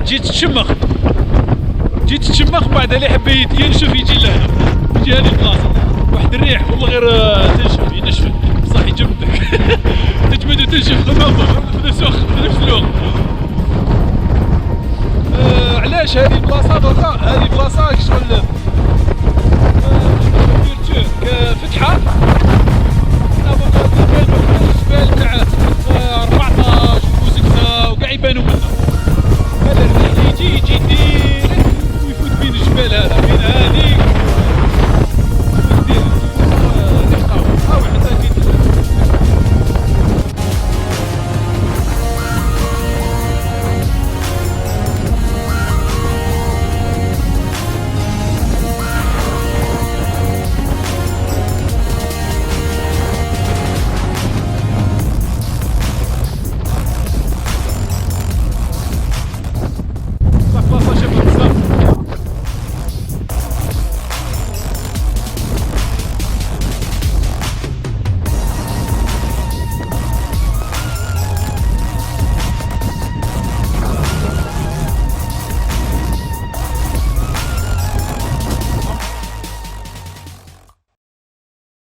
جيت تشمخ بعد اللي حب ينشف يجي لهنا، يجي هذه البلاصه واحد الريح والله غير تنشف ينشفك بصح يجمدك تجمد وتنشف تنظف في نفس الوقت. علاش هذه البلاصه دوكا هذه البلاصه شغل فتحه الجبال تاع 14 و6 وكاع يبانوا منها. هذا الريح يجي ديريكت ويفوت بين الجبال هذا بين هذيك